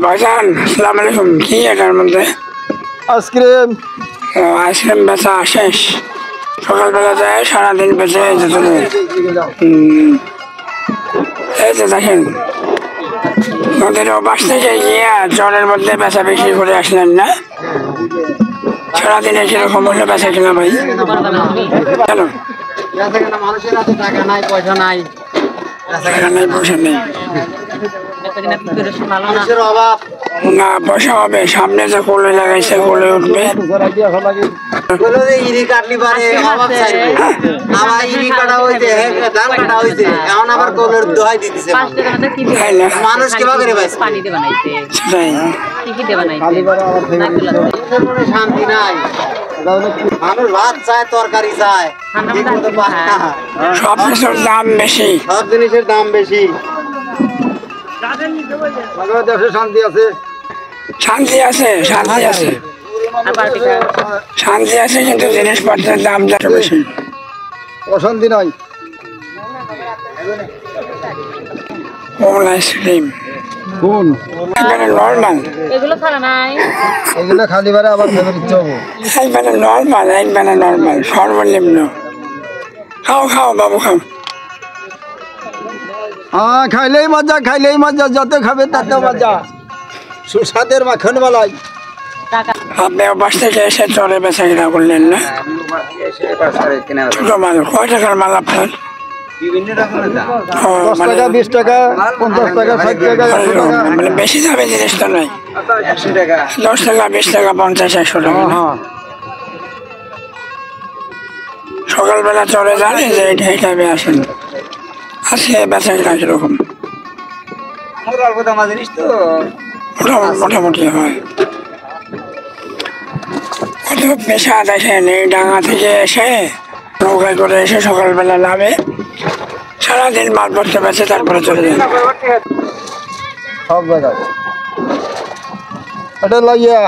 ভাইজান আসসালামু আলাইকুম। কি এটার মধ্যে? আইসক্রিম। আইসক্রিম বেচা শেষ? সকালবেলা যায় সারাদিন বেঁচে যেতে। এই যে দেখেন নদীর ওপাশ থেকে গিয়া জলের মধ্যে বেচা বিক্রি করে আসলেন না? সারাদিনে কিরকম হলে বেচা কিনা ভাই? কেন মানুষের হাতে টাকা নাই, পয়সা নাই, পয়সা নেই? মানুষের অভাব না, পয়সা হবে। সামনে যে কোলে লাগাইছে কোলে উঠবে। ইরি কাটলি পারে অভাব চাইবে। আবার ইরি কাটা হইছে, ধান কাটা হইছে, এখন আবার কোলের দোহাই দিতেছে। মানুষ কিভাবে রে ভাই পানি দিয়ে বানাইছে? সেটাই কি দিয়ে বানাইছে? শান্তি নাই। মানুষ ভাত চায়, তরকারি চায়, ঠিক মতো পায় না। সব কিছুর দাম বেশি, সব জিনিসের দাম বেশি। দেশে শান্তি আছে, শান্তি আছে, শান্তি আছে, শান্তি আছে, কিন্তু জিনিসপত্রের দাম যত বেশি। অশান্তি নাই। কোন আইসক্রিম? কোন একবারে নর্মাল, এগুলো খালি বারে আবার ফেরত দিতে হবে। একবারে নর্মাল, একবারে নর্মাল, সর্বনিম্ন। খাও খাও বাবু খাও। হ্যাঁ, খাইলেই মজা, যত খাবে তত মজা। সুস্বাদের মাখন বালাই। আপনি ওপাশ থেকে এসে চলে বেচা কিনা করলেন না? ছোট মাল কয় টাকার মাল আপনার? 10 টাকা, 20 টাকা, 50 টাকা, 60 টাকা, 100 টাকা। মানে বেশি দামে জিনিস তো নয়। 10 টাকা, 20 টাকা, 50, 100 টাকা। সকালবেলা চলে যান, এই যে এই টাইমে আসেন। আজকে বেচা কিনা কিরকম? মোটামুটি হয়। কত পেশা দেখেন, এই ডাঙা থেকে এসে নৌকায় করে এসে সকালবেলা নামে, সারাদিন মালপত্র বেচে তারপরে চলে যায়। সব জায়গায় এটা লাগিয়া